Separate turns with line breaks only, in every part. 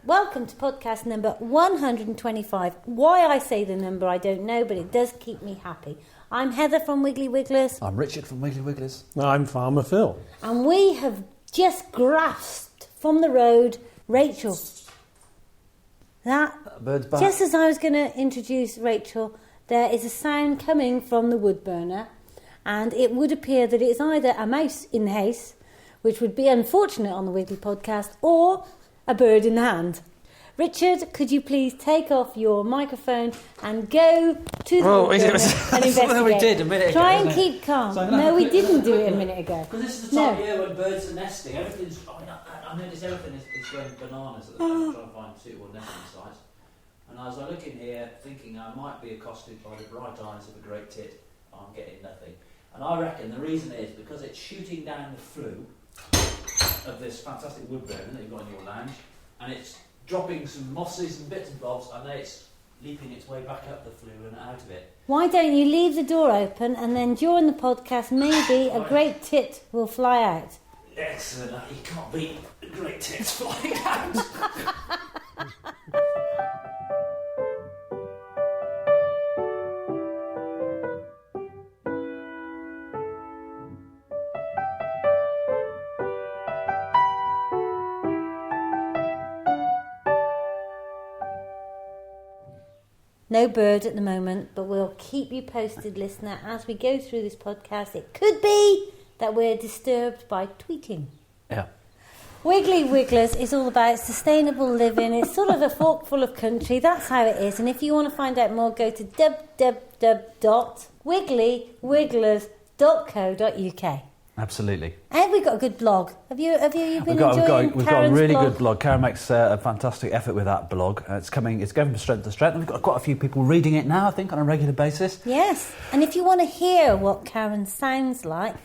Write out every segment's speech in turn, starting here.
Welcome to podcast number 125. Why I say the number, I don't know, but it does keep me happy. I'm Heather from Wiggly Wigglers.
I'm Richard from Wiggly Wigglers.
I'm Farmer Phil.
And we have just grasped from the road Rachel. That
bird's back.
Just as I was going to introduce Rachel, there is a sound coming from the wood burner, and it would appear that it's either a mouse in the house, which would be unfortunate on the Wiggly Podcast, or a bird in the hand. Richard, could you please take off your microphone and go to the wood burner and investigate?
We did a minute ago.
Try and keep calm. No, we didn't do it a minute ago.
Because this is the time of year when birds are nesting. Everything's. I noticed everything is going bananas at the moment, trying to find suitable nesting sites. And as I look in here, thinking I might be accosted by the bright eyes of a great tit, I'm getting nothing. And I reckon the reason is because it's shooting down the flue of this fantastic wood burner that you've got in your lounge, and it's dropping some mosses and bits and bobs, and then it's leaping its way back up the flue and out of it.
Why don't you leave the door open, and then during the podcast maybe a great tit will fly out?
Excellent. You can't beat great tits flying out.
No bird at the moment, but we'll keep you posted, listener, as we go through this podcast. It could be that we're disturbed by tweeting.
Yeah.
Wiggly Wigglers is all about sustainable living. It's sort of a forkful of country. That's how it is. And if you want to find out more, go to www.wigglyWigglers.co.uk.
Absolutely.
And we've got a good blog. Have you been
We've got a really
blog?
good blog. Karen makes a fantastic effort with that blog. It's going from strength to strength. And we've got quite a few people reading it now, I think, on a regular basis.
Yes. And if you want to hear what Karen sounds like,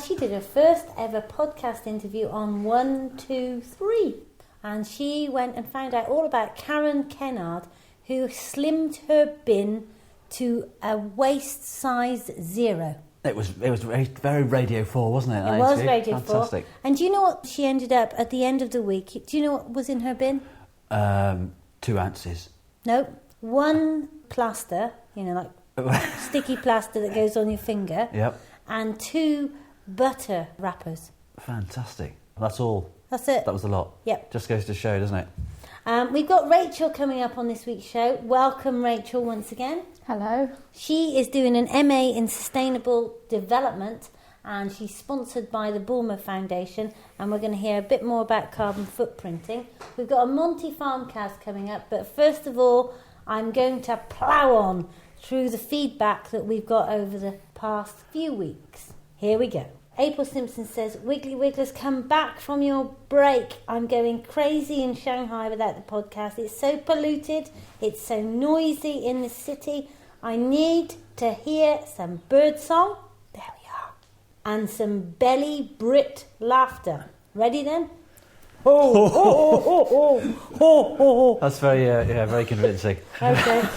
she did her first ever podcast interview on 123. And she went and found out all about Karen Kennard, who slimmed her bin to a waist size 0.
It was very Radio 4, wasn't it?
It was Radio 4.
Fantastic.
And do you know what she ended up at the end of the week? Do you know what was in her bin?
2 ounces.
No, 1 plaster, like sticky plaster that goes on your finger.
Yep.
And 2 butter wrappers.
Fantastic. That's all.
That's it.
That was a lot.
Yep.
Just goes to show, doesn't it?
We've got Rachel coming up on this week's show. Welcome, Rachel, once again.
Hello.
She is doing an MA in Sustainable Development, and she's sponsored by the Bulmer Foundation, and we're going to hear a bit more about carbon footprinting. We've got a Monty Farmcast coming up, but first of all, I'm going to plough on through the feedback that we've got over the past few weeks. Here we go. April Simpson says, Wiggly Wigglers, come back from your break. I'm going crazy in Shanghai without the podcast. It's so polluted. It's so noisy in the city. I need to hear some bird song. There we are. And some belly Brit laughter. Ready then? Oh.
That's very convincing.
Okay.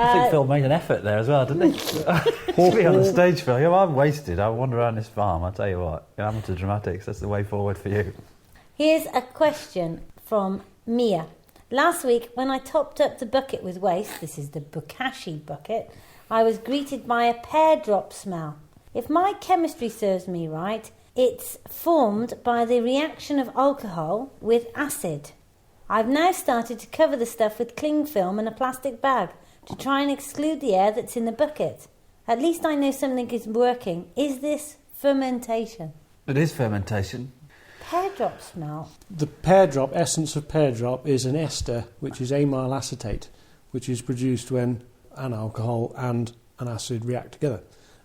I think Phil made an effort there as well, didn't he? To be on the stage, Phil. I'm wasted. I wander around this farm. I'll tell you what. Amateur dramatics, that's the way forward for you.
Here's a question from Mia. Last week, when I topped up the bucket with waste, this is the Bokashi bucket, I was greeted by a pear drop smell. If my chemistry serves me right, it's formed by the reaction of alcohol with acid. I've now started to cover the stuff with cling film and a plastic bag to try and exclude the air that's in the bucket. At least I know something is working. Is this fermentation?
It is fermentation.
Pear drop smell.
The pear drop, essence of pear drop, is an ester, which is amyl acetate, which is produced when an alcohol and an acid react together.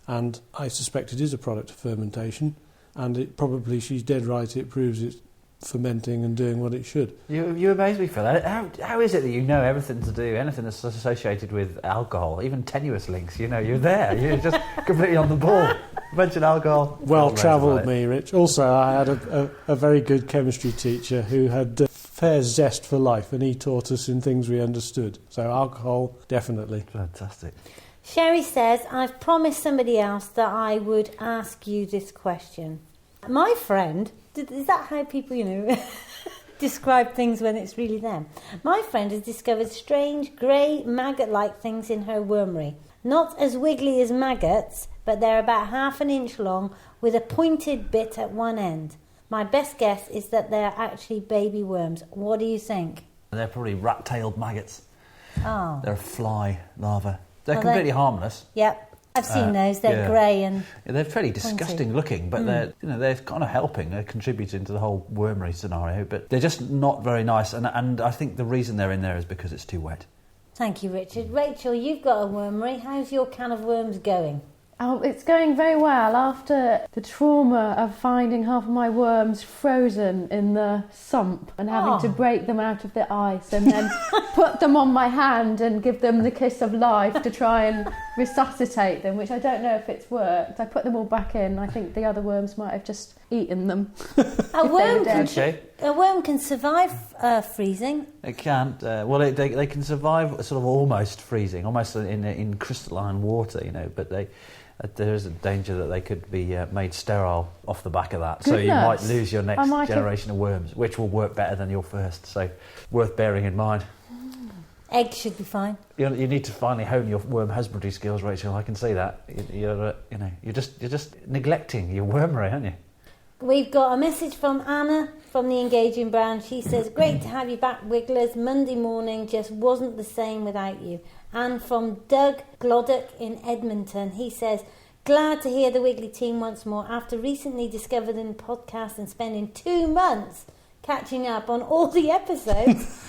And I suspect it is a product of fermentation, and it probably, she's dead right, it proves it's fermenting and doing what it should.
You amaze me, Phil. How is it that you know everything to do, anything that's associated with alcohol, even tenuous links? You're there. You're just completely on the ball. Mention alcohol.
Well travelled, me, Rich. Also, I had a very good chemistry teacher who had fair zest for life, and he taught us in things we understood. So alcohol, definitely.
Fantastic.
Sherry says, I've promised somebody else that I would ask you this question. My friend, is that how people, describe things when it's really them. My friend has discovered strange grey maggot-like things in her wormery. Not as wiggly as maggots, but they're about half an inch long with a pointed bit at one end. My best guess is that they're actually baby worms. What do you think?
They're probably rat-tailed maggots.
Oh.
They're a fly larva. They're completely harmless.
Yep. I've seen those. They're grey and
they're fairly disgusting
pointy
looking, but they're kind of helping. They're contributing to the whole wormery scenario, but they're just not very nice. And I think the reason they're in there is because it's too wet.
Thank you, Richard. Rachel, you've got a wormery. How's your can of worms going?
Oh, it's going very well after the trauma of finding half of my worms frozen in the sump and having to break them out of the ice and then put them on my hand and give them the kiss of life to try and resuscitate them, which I don't know if it's worked. I put them all back in. I think the other worms might have just eaten them.
A worm can survive freezing.
It can't. They can survive sort of almost freezing, almost in crystalline water, but there is a danger that they could be made sterile off the back of that.
Goodness.
So you might lose your next generation of worms, which will work better than your first. So worth bearing in mind.
Eggs should be fine.
You need to finally hone your worm husbandry skills, Rachel. I can see that. You're just neglecting your wormery, aren't you?
We've got a message from Anna from the Engaging Brand. She says, great to have you back, Wigglers. Monday morning just wasn't the same without you. And from Doug Gloddock in Edmonton, he says, glad to hear the Wiggly team once more after recently discovering the podcast and spending 2 months catching up on all the episodes.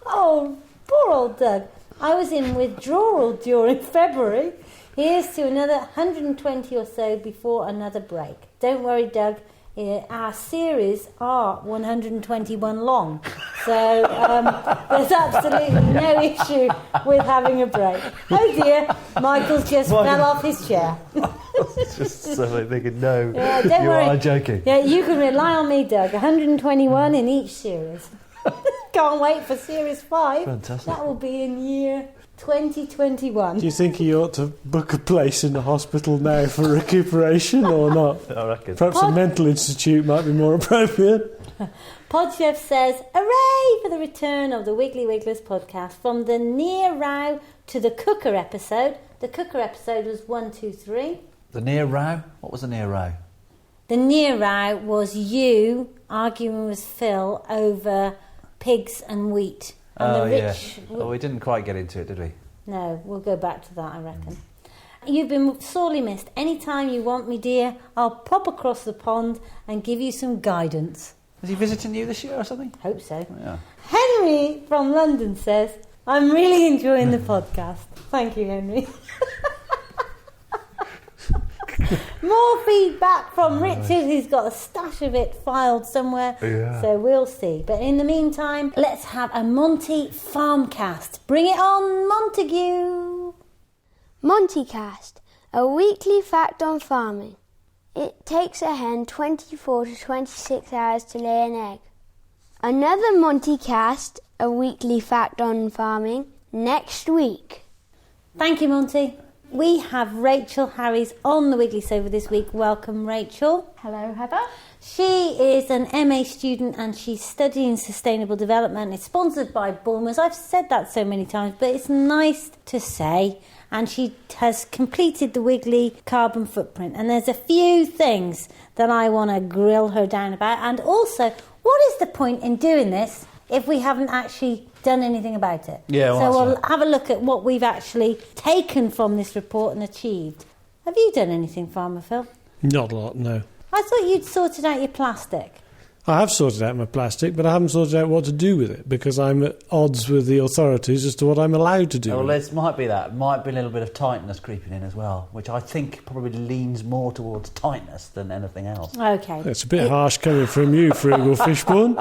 Oh, poor old Doug. I was in withdrawal during February. Here's to another 120 or so before another break. Don't worry, Doug. Our series are 121 long, so there's absolutely no issue with having a break. Oh dear, Michael's just fell off his chair.
Just so they could know
don't worry.
are joking.
Yeah, you can rely on me, Doug. 121 in each series. Can't wait for series 5.
Fantastic.
That will be in year 2021.
Do you think he ought to book a place in the hospital now for recuperation or not?
I reckon.
Perhaps a mental institute might be more appropriate.
Podchef says, hooray for the return of the Wiggly Wigglers podcast. From the near row to the cooker episode. The cooker episode was 1, 2, 3.
The near row? What was the near row?
The near row was you arguing with Phil over pigs and wheat. And
we didn't quite get into it, did we?
No, we'll go back to that, I reckon. You've been sorely missed. Anytime you want me, dear, I'll pop across the pond and give you some guidance.
Was he visiting you this year or something?
Hope so.
Yeah.
Henry from London says, I'm really enjoying the podcast. Thank you, Henry. More feedback from Richard, who's got a stash of it filed somewhere. Yeah. So we'll see. But in the meantime, let's have a Monty Farmcast. Bring it on, Montague.
Montycast, a weekly fact on farming. It takes a hen 24 to 26 hours to lay an egg. Another Montycast, a weekly fact on farming, next week.
Thank you, Monty. We have Rachel Harries on the Wiggly Sofa this week. Welcome, Rachel.
Hello, Heather.
She is an MA student and she's studying sustainable development. It's sponsored by Bulmers. I've said that so many times, but it's nice to say. And she has completed the Wiggly carbon footprint. And there's a few things that I want to grill her down about. And also, what is the point in doing this if we haven't actually done anything about it?
Yeah,
so we'll have a look at what we've actually taken from this report and achieved. Have you done anything, Farmer Phil?
Not a lot, no.
I thought you'd sorted out your plastic.
I have sorted out my plastic, but I haven't sorted out what to do with it because I'm at odds with the authorities as to what I'm allowed to do.
Well, it might be that. Might be a little bit of tightness creeping in as well, which I think probably leans more towards tightness than anything else.
Okay.
It's a bit harsh coming from you, Frugal Fishbone.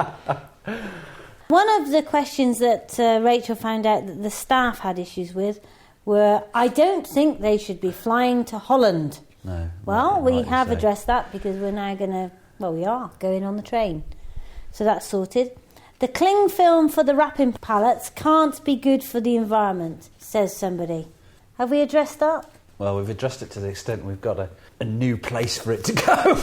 One of the questions that Rachel found out that the staff had issues with were, I don't think they should be flying to Holland.
No.
Well, we have addressed that because we're now we are going on the train. So that's sorted. The cling film for the wrapping pallets can't be good for the environment, says somebody. Have we addressed that?
Well, we've addressed it to the extent we've got a new place for it to go.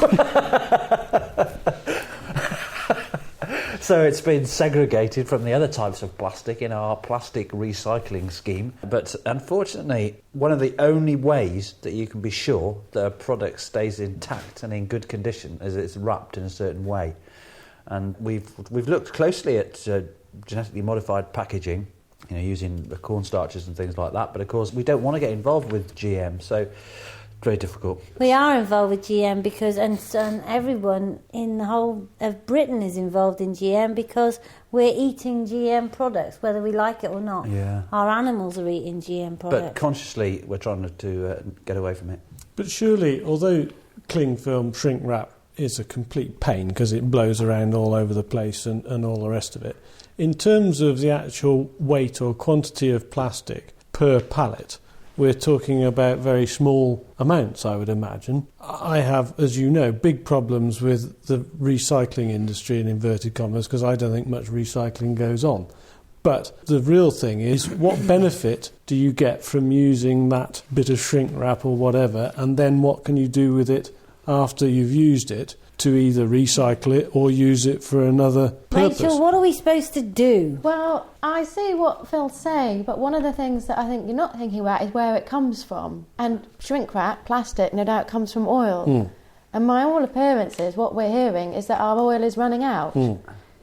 So it's been segregated from the other types of plastic in our plastic recycling scheme. But unfortunately, one of the only ways that you can be sure that a product stays intact and in good condition is it's wrapped in a certain way. And we've looked closely at genetically modified packaging, using the cornstarches and things like that. But of course, we don't want to get involved with GM, so very difficult.
We are involved with GM because, and everyone in the whole of Britain is involved in GM because we're eating GM products, whether we like it or not.
Yeah.
Our animals are eating GM products.
But consciously, we're trying to get away from it.
But surely, although cling film shrink wrap is a complete pain because it blows around all over the place and all the rest of it, in terms of the actual weight or quantity of plastic per pallet, we're talking about very small amounts, I would imagine. I have, as you know, big problems with the recycling industry in inverted commas because I don't think much recycling goes on. But the real thing is, what benefit do you get from using that bit of shrink wrap or whatever, and then what can you do with it after you've used it to either recycle it or use it for another purpose?
Rachel, what are we supposed to do?
Well, I see what Phil's saying, but one of the things that I think you're not thinking about is where it comes from. And shrink wrap, plastic, no doubt comes from oil. And by all appearances, what we're hearing is that our oil is running out.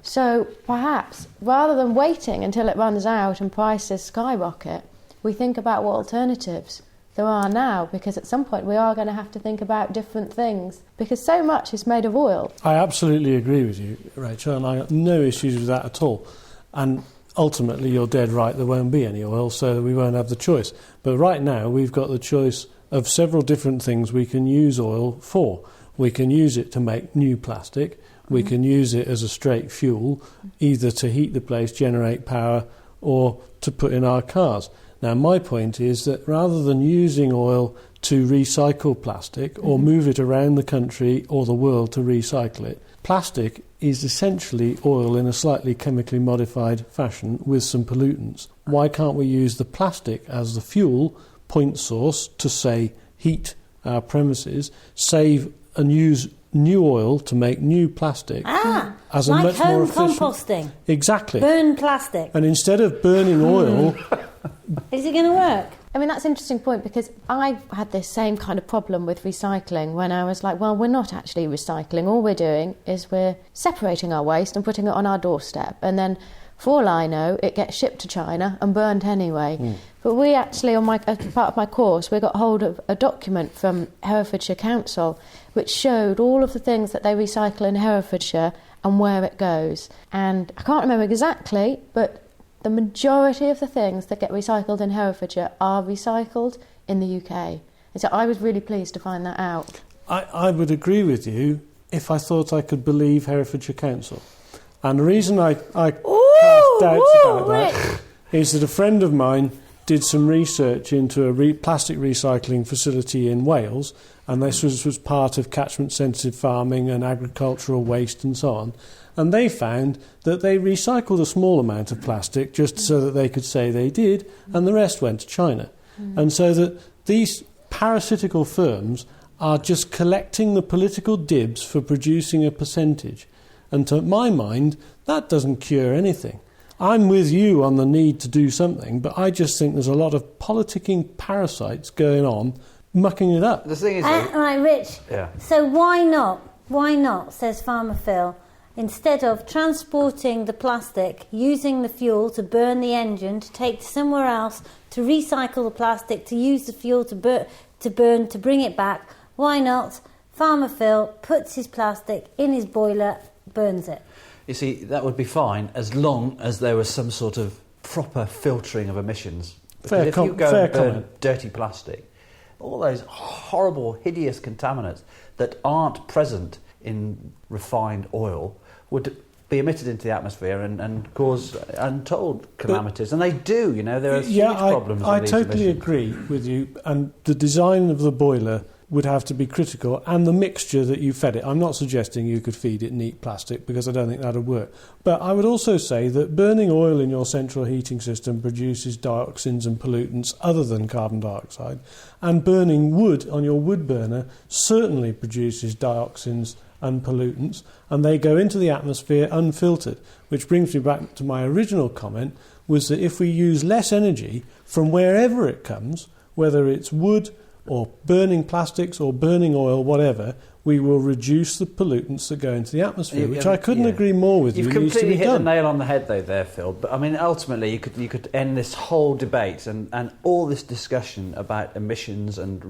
So perhaps, rather than waiting until it runs out and prices skyrocket, we think about what alternatives there are now, because at some point we are going to have to think about different things, because so much is made of oil.
I absolutely agree with you, Rachel, and I have no issues with that at all. And ultimately you're dead right, there won't be any oil, so we won't have the choice. But right now we've got the choice of several different things we can use oil for. We can use it to make new plastic, we can use it as a straight fuel, either to heat the place, generate power, or to put in our cars. Now, my point is that rather than using oil to recycle plastic or move it around the country or the world to recycle it, plastic is essentially oil in a slightly chemically modified fashion with some pollutants. Why can't we use the plastic as the fuel point source to, say, heat our premises, save and use new oil to make new plastic as a
like
much more efficient...
composting.
Exactly.
Burn plastic.
And instead of burning oil...
Is it going to work?
I mean, that's an interesting point, because I had this same kind of problem with recycling when I was like, well, we're not actually recycling. All we're doing is we're separating our waste and putting it on our doorstep. And then, for all I know, it gets shipped to China and burnt anyway. But we actually, as part of my course, we got hold of a document from Herefordshire Council which showed all of the things that they recycle in Herefordshire and where it goes. And I can't remember exactly, but the majority of the things that get recycled in Herefordshire are recycled in the UK. And so I was really pleased to find that out.
I would agree with you if I thought I could believe Herefordshire Council. And the reason I cast doubts about that is that a friend of mine did some research into a plastic recycling facility in Wales, and this was part of catchment-sensitive farming and agricultural waste and so on. And they found that they recycled a small amount of plastic just so that they could say they did, and the rest went to China. And so that these parasitical firms are just collecting the political dibs for producing a percentage. And to my mind, that doesn't cure anything. I'm with you on the need to do something, but I just think there's a lot of politicking parasites going on, mucking it up.
The thing is...
right, Rich.
Yeah.
So why not, says Farmer Phil, instead of transporting the plastic, using the fuel to burn the engine, to take to somewhere else, to recycle the plastic, to use the fuel to burn, to bring it back, why not Farmer Phil puts his plastic in his boiler, burns it?
You see, that would be fine as long as there was some sort of proper filtering of emissions. Because if you go and burn dirty plastic, all those horrible, hideous contaminants that aren't present in refined oil would be emitted into the atmosphere and cause untold calamities. And they do, there are huge problems with these
I totally
emissions.
agree with you. And the design of the boiler would have to be critical, and the mixture that you fed it. I'm not suggesting you could feed it neat plastic, because I don't think that would work. But I would also say that burning oil in your central heating system produces dioxins and pollutants other than carbon dioxide, and burning wood on your wood burner certainly produces dioxins and pollutants, and they go into the atmosphere unfiltered, which brings me back to my original comment, was that if we use less energy from wherever it comes, whether it's wood or burning plastics or burning oil, whatever, we will reduce the pollutants that go into the atmosphere, which I couldn't agree more with you.
You've completely hit the nail on the head, though, there, Phil. But I mean, ultimately, you could end this whole debate and all this discussion about emissions and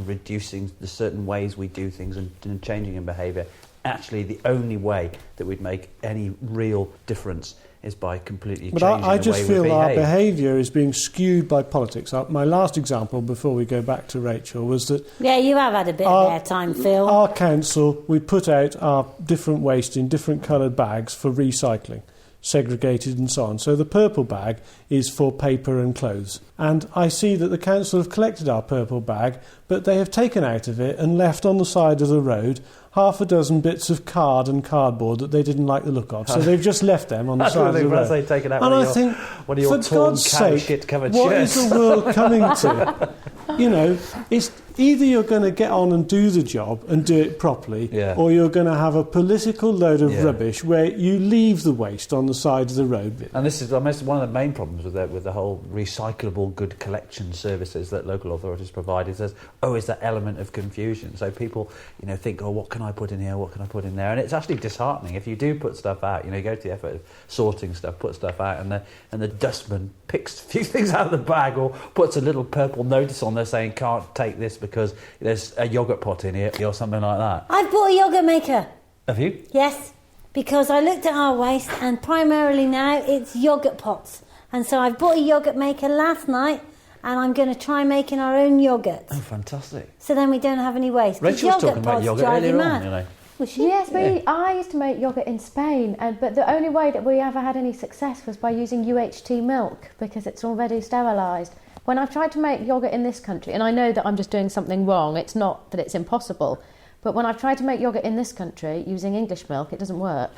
reducing the certain ways we do things and changing in behaviour. Actually, the only way that we'd make any real difference is by completely changing the way we behave. But I just feel
our behaviour is being skewed by politics. My last example, before we go back to Rachel, was that...
Yeah, you have had a bit of airtime, Phil.
Our council, we put out our different waste in different coloured bags for recycling, segregated and so on. So the purple bag is for paper and clothes. And I see that the council have collected our purple bag, but they have taken out of it and left on the side of the road half a dozen bits of card and cardboard that they didn't like the look of. So they've just left them on the side of the road.
They've taken out
and I think,
one of your
for God's sake, what is the world coming to? You know, it's either you're going to get on and do the job and do it properly, or you're going to have a political load of rubbish where you leave the waste on the side of the road.
And this is almost one of the main problems with the whole recyclable good collection services that local authorities provide. Is that element of confusion. So people, think, what can I put in here? What can I put in there? And it's actually disheartening if you do put stuff out. You go to the effort of sorting stuff, put stuff out, and the dustman picks a few things out of the bag or puts a little purple notice on there saying can't take this because there's a yoghurt pot in here or something like that.
I've bought a yoghurt maker.
Have you?
Yes, because I looked at our waste and primarily now it's yoghurt pots. And so I've bought a yoghurt maker last night and I'm going to try making our own yoghurt.
Oh, fantastic.
So then we don't have any waste.
Rachel was talking about yoghurt earlier on,
Yes, I used to make yoghurt in Spain, but the only way that we ever had any success was by using UHT milk because it's already sterilised. When I've tried to make yoghurt in this country, and I know that I'm just doing something wrong, it's not that it's impossible, but when I've tried to make yoghurt in this country using English milk, it doesn't work.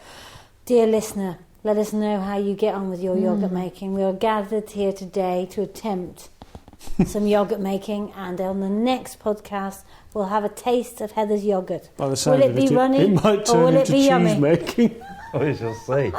Dear listener, let us know how you get on with your yoghurt making. We are gathered here today to attempt some yoghurt making, and on the next podcast we'll have a taste of Heather's yoghurt.
By the sound of it, it might turn into cheese making.
We shall see.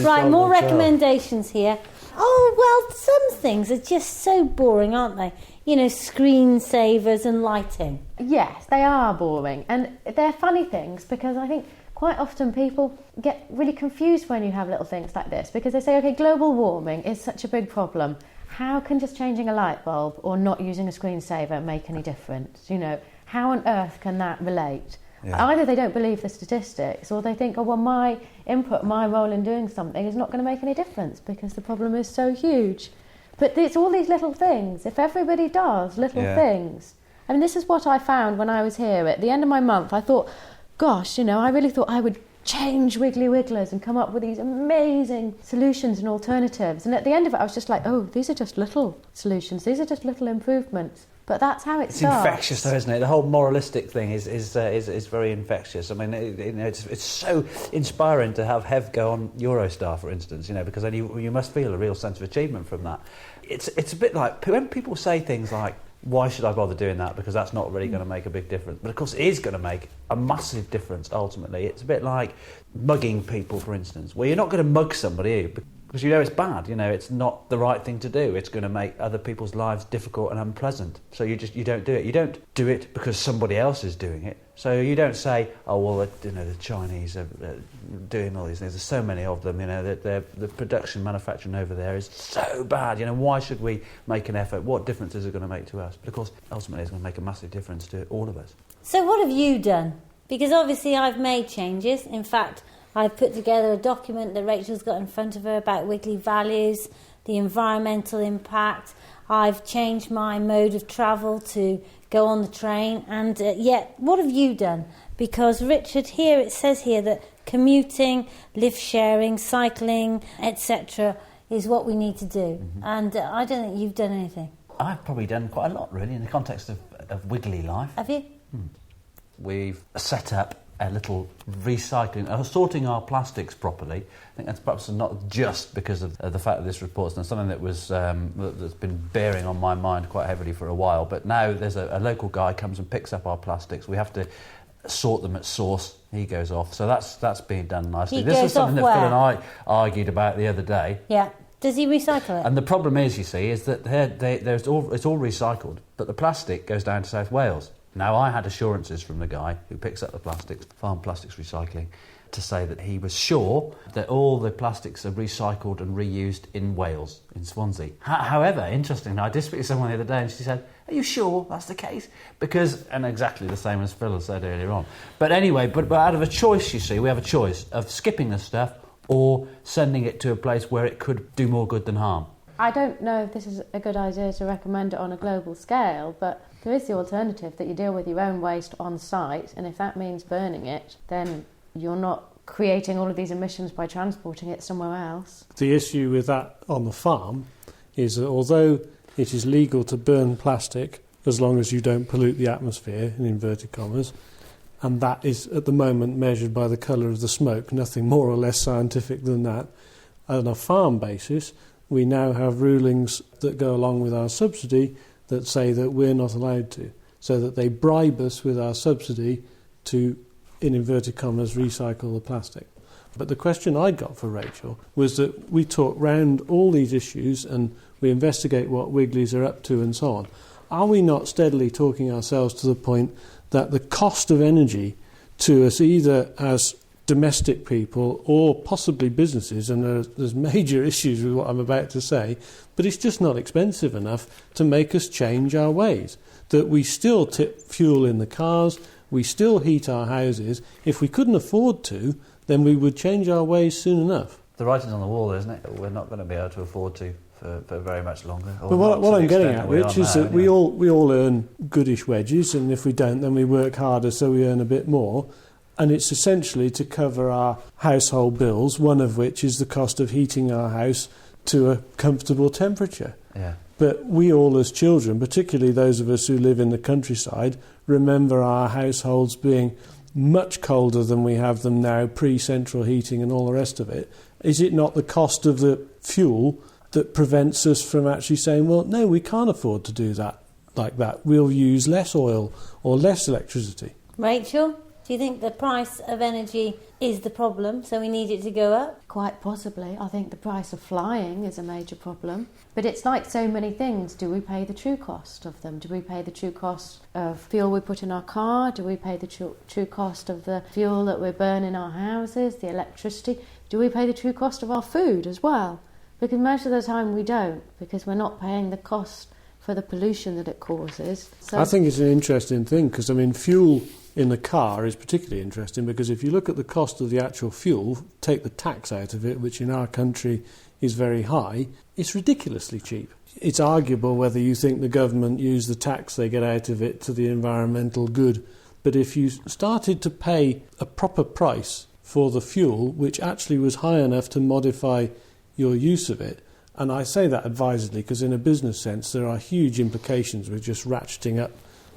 Right, more recommendations here. Oh, well, some things are just so boring, aren't they? Screensavers and lighting.
Yes, they are boring, and they're funny things because I think quite often people get really confused when you have little things like this because they say, okay, global warming is such a big problem. How can just changing a light bulb or not using a screensaver make any difference? How on earth can that relate? Yeah. Either they don't believe the statistics or they think, my input, my role in doing something is not going to make any difference because the problem is so huge. But it's all these little things. If everybody does little things. I mean, this is what I found when I was here. At the end of my month, I thought, gosh, I really thought I would change Wiggly Wigglers and come up with these amazing solutions and alternatives. And at the end of it, I was just like, these are just little solutions. These are just little improvements. But that's how it starts.
It's infectious, though, isn't it? The whole moralistic thing is very infectious. I mean, it's so inspiring to have Hev go on Eurostar, for instance, because then you must feel a real sense of achievement from that. It's a bit like when people say things like, why should I bother doing that? Because that's not really going to make a big difference. But of course, it is going to make a massive difference ultimately. It's a bit like mugging people, for instance. Well, you're not going to mug somebody because it's bad. It's not the right thing to do. It's going to make other people's lives difficult and unpleasant. So you don't do it. You don't do it because somebody else is doing it. So you don't say, the Chinese are doing all these things. There's so many of them. The production, manufacturing over there is so bad. Why should we make an effort? What difference is it going to make to us? But of course, ultimately, it's going to make a massive difference to all of us.
So what have you done? Because obviously, I've made changes. In fact, I've put together a document that Rachel's got in front of her about Wiggly values, the environmental impact. I've changed my mode of travel to go on the train. And yet, what have you done? Because, Richard, it says here that commuting, lift sharing, cycling, etc. is what we need to do. Mm-hmm. And I don't think you've done anything.
I've probably done quite a lot, really, in the context of Wiggly life.
Have you?
We've set up a little recycling, sorting our plastics properly. I think that's perhaps not just because of the fact that this report's done, something that was that's been bearing on my mind quite heavily for a while. But now there's a local guy comes and picks up our plastics. We have to sort them at source. He goes off. So that's being done nicely.
He
This
goes
is something
off
that Phil
where?
and I argued about the other day.
Yeah. Does he recycle it?
And the problem is, you see, is that it's all recycled, but the plastic goes down to South Wales. Now, I had assurances from the guy who picks up the plastics, Farm Plastics Recycling, to say that he was sure that all the plastics are recycled and reused in Wales, in Swansea. However, interestingly, I did speak to someone the other day and she said, are you sure that's the case? Because, and exactly the same as Phil has said earlier on. But anyway, but out of a choice, you see, we have a choice of skipping the stuff or sending it to a place where it could do more good than harm.
I don't know if this is a good idea to recommend it on a global scale, but there is the alternative that you deal with your own waste on site, and if that means burning it, then you're not creating all of these emissions by transporting it somewhere else.
The issue with that on the farm is that although it is legal to burn plastic as long as you don't pollute the atmosphere, in inverted commas, and that is at the moment measured by the colour of the smoke, nothing more or less scientific than that, on a farm basis, we now have rulings that go along with our subsidy that say that we're not allowed to, so that they bribe us with our subsidy to, in inverted commas, recycle the plastic. But the question I got for Rachel was that we talk round all these issues and we investigate what Wigglies are up to and so on. Are we not steadily talking ourselves to the point that the cost of energy to us, either as domestic people or possibly businesses, and there's major issues with what I'm about to say, but it's just not expensive enough to make us change our ways, that we still tip fuel in the cars, we still heat our houses. If we couldn't afford to, then we would change our ways soon enough.
The writing's on the wall, isn't it? We're not going to be able to afford to for very much longer.
But what I'm getting at, Rich, is that we all earn goodish wages, and if we don't, then we work harder so we earn a bit more. And it's essentially to cover our household bills, one of which is the cost of heating our house to a comfortable temperature.
Yeah.
But we all as children, particularly those of us who live in the countryside, remember our households being much colder than we have them now, pre-central heating and all the rest of it. Is it not the cost of the fuel that prevents us from actually saying, well, no, we can't afford to do that like that. We'll use less oil or less electricity.
Rachel, do you think the price of energy is the problem, so we need it to go up?
Quite possibly. I think the price of flying is a major problem. But it's like so many things. Do we pay the true cost of them? Do we pay the true cost of fuel we put in our car? Do we pay the true cost of the fuel that we burn in our houses, the electricity? Do we pay the true cost of our food as well? Because most of the time we don't, because we're not paying the cost for the pollution that it causes. So
I think it's an interesting thing, because, I mean, fuel in the car is particularly interesting, because if you look at the cost of the actual fuel, take the tax out of it, which in our country is very high, it's ridiculously cheap. It's arguable whether you think the government use the tax they get out of it to the environmental good, but if you started to pay a proper price for the fuel, which actually was high enough to modify your use of it, and I say that advisedly because in a business sense there are huge implications with just ratcheting up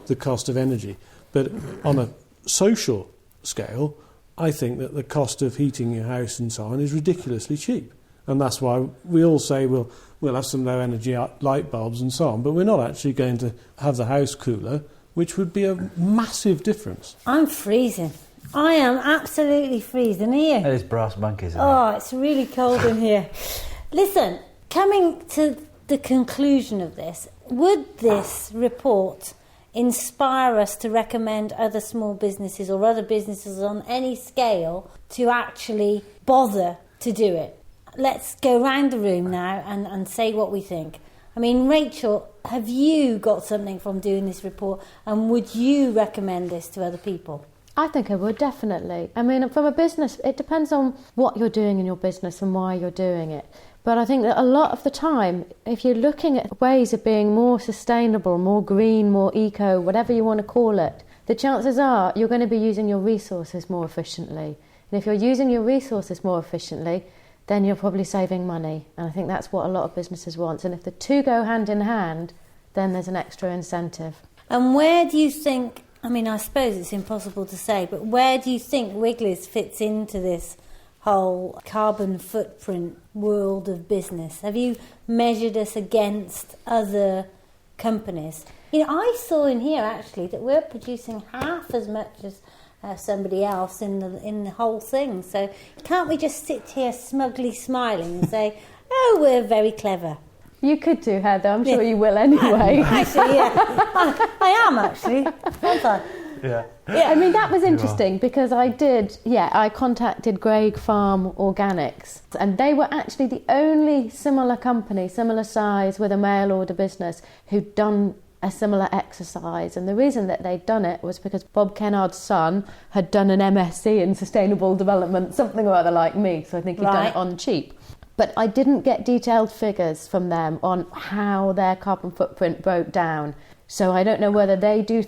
the cost of energy. But on a social scale, I think that the cost of heating your house and so on is ridiculously cheap. And that's why we all say we'll have some low energy light bulbs and so on, but we're not actually going to have the house cooler, which would be a massive difference.
I'm freezing. I am absolutely freezing here.
It is brass monkeys, isn't
Oh, it's really cold in here. Listen, coming to the conclusion of this, would this report inspire us to recommend other small businesses or other businesses on any scale to actually bother to do it? Let's go round the room now and say what we think. I mean, Rachel, have you got something from doing this report, and would you recommend this to other people?
I think I would, definitely. I mean, from a business, it depends on what you're doing in your business and why you're doing it. But I think that a lot of the time, if you're looking at ways of being more sustainable, more green, more eco, whatever you want to call it, the chances are you're going to be using your resources more efficiently. And if you're using your resources more efficiently, then you're probably saving money. And I think that's what a lot of businesses want. And if the two go hand in hand, then there's an extra incentive.
And where do you think, I mean, I suppose it's impossible to say, but where do you think Wiggly's fits into this whole carbon footprint world of business? Have you measured us against other companies? You know, I saw in here actually that we're producing half as much as somebody else in the whole thing. So can't we just sit here smugly smiling and say, oh, we're very clever?
You could do, Heather. I'm sure you will anyway.
Actually, yeah. I am, actually. Aren't I?
Yeah.
I mean, that was interesting because I contacted Greig Farm Organics, and they were actually the only similar company, similar size, with a mail order business who'd done a similar exercise. And the reason that they'd done it was because Bob Kennard's son had done an MSc in sustainable development, something or other like me, so I think he'd done it on cheap. But I didn't get detailed figures from them on how their carbon footprint broke down. So I don't know whether they do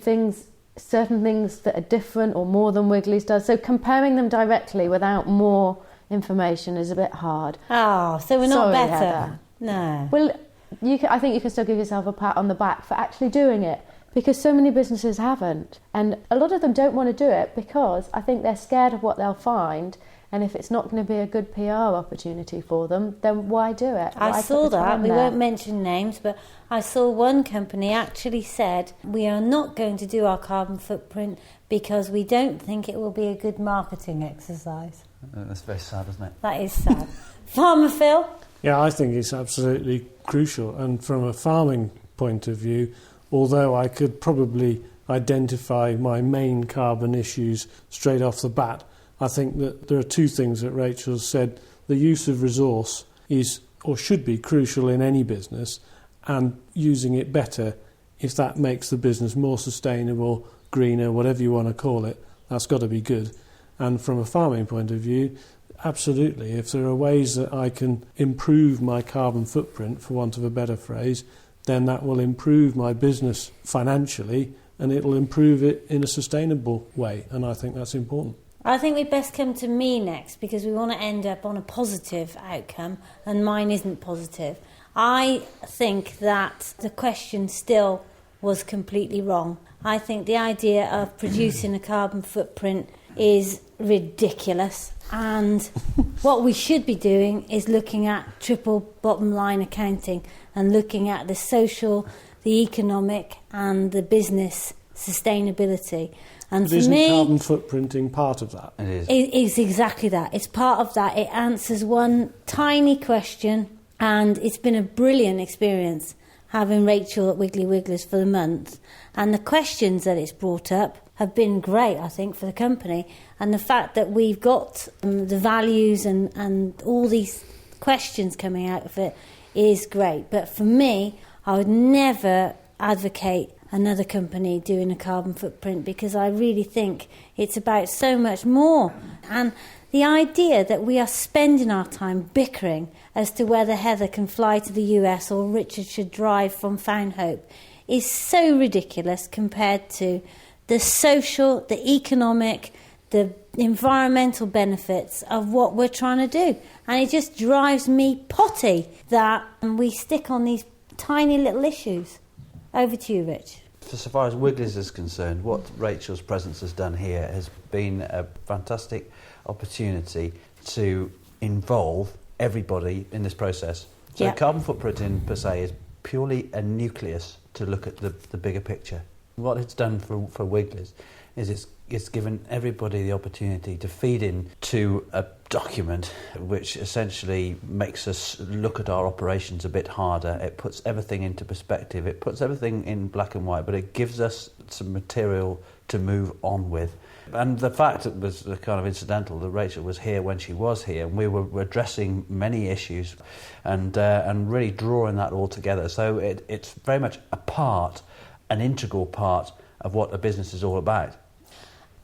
certain things that are different or more than Wiggly's does. So comparing them directly without more information is a bit hard.
Oh, so we're not
Sorry,
better.
Heather.
No.
Well, I think you can still give yourself a pat on the back for actually doing it, because so many businesses haven't. And a lot of them don't want to do it because I think they're scared of what they'll find. And if it's not going to be a good PR opportunity for them, then why do it?
I saw that. We won't mention names, but I saw one company actually said, we are not going to do our carbon footprint because we don't think it will be a good marketing exercise.
That's very sad, isn't it?
That is sad. Farmer Phil?
Yeah, I think it's absolutely crucial. And from a farming point of view, although I could probably identify my main carbon issues straight off the bat, I think that there are two things that Rachel said. The use of resource is, or should be, crucial in any business, and using it better, if that makes the business more sustainable, greener, whatever you want to call it, that's got to be good. And from a farming point of view, absolutely, if there are ways that I can improve my carbon footprint, for want of a better phrase, then that will improve my business financially, and it will improve it in a sustainable way, and I think that's important.
I think we'd best come to me next, because we want to end up on a positive outcome, and mine isn't positive. I think that the question still was completely wrong. I think the idea of producing a carbon footprint is ridiculous, and what we should be doing is looking at triple bottom line accounting and looking at the social, the economic and the business sustainability. And
but
for
isn't
me,
carbon footprinting part of that?
It is.
It is exactly that. It's part of that. It answers one tiny question, and it's been a brilliant experience having Rachel at Wiggly Wigglers for the month. And the questions that it's brought up have been great, I think, for the company. And the fact that we've got the values and all these questions coming out of it is great. But for me, I would never advocate another company doing a carbon footprint, because I really think it's about so much more. And the idea that we are spending our time bickering as to whether Heather can fly to the US or Richard should drive from Foundhope is so ridiculous compared to the social, the economic, the environmental benefits of what we're trying to do. And it just drives me potty that we stick on these tiny little issues. Over to you, Rich.
So far as Wiggly's is concerned, what Rachel's presence has done here has been a fantastic opportunity to involve everybody in this process. So carbon footprinting per se is purely a nucleus to look at the bigger picture. What it's done for Wiggly's is it's given everybody the opportunity to feed in to a document which essentially makes us look at our operations a bit harder. It puts everything into perspective. It puts everything in black and white, but it gives us some material to move on with. And the fact it was kind of incidental that Rachel was here when she was here, and we were addressing many issues and really drawing that all together. So it's very much an integral part of what a business is all about.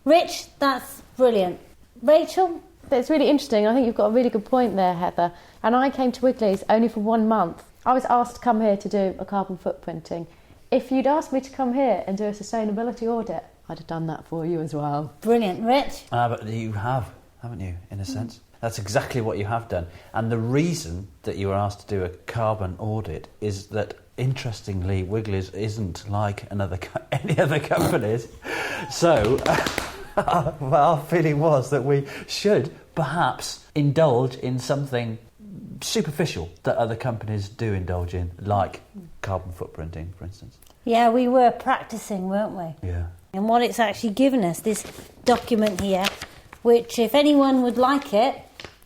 Rich, that's brilliant. Rachel?
It's really interesting. I think you've got a really good point there, Heather. And I came to Wiggly's only for 1 month. I was asked to come here to do a carbon footprinting. If you'd asked me to come here and do a sustainability audit, I'd have done that for you as well.
Brilliant. Rich?
But you have, haven't you, in a sense? That's exactly what you have done. And the reason that you were asked to do a carbon audit is that, interestingly, Wiggly's isn't like any other companies. So our feeling was that we should perhaps indulge in something superficial that other companies do indulge in, like carbon footprinting, for instance.
Yeah, we were practising, weren't we?
Yeah.
And what it's actually given us, this document here, which if anyone would like it,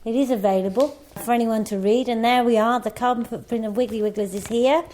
it is available for anyone to read. And there we are, the carbon footprint of Wiggly Wigglers is here.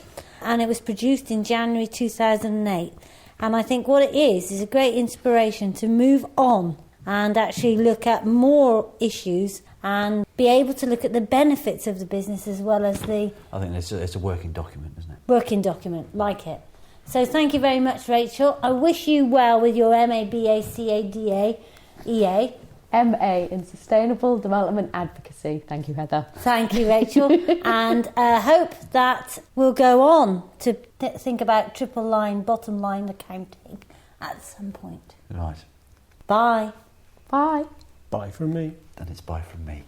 And it was produced in January 2008. And I think what it is a great inspiration to move on and actually look at more issues and be able to look at the benefits of the business as well as the...
I think it's a working document, isn't it?
Working document, like it. So thank you very much, Rachel. I wish you well with your MABACADA EA.
MA in Sustainable Development Advocacy. Thank you, Heather.
Thank you, Rachel. And hope that we'll go on to think about triple line, bottom line accounting at some point.
Right.
Bye.
Bye.
Bye from me.
Then it's bye from me.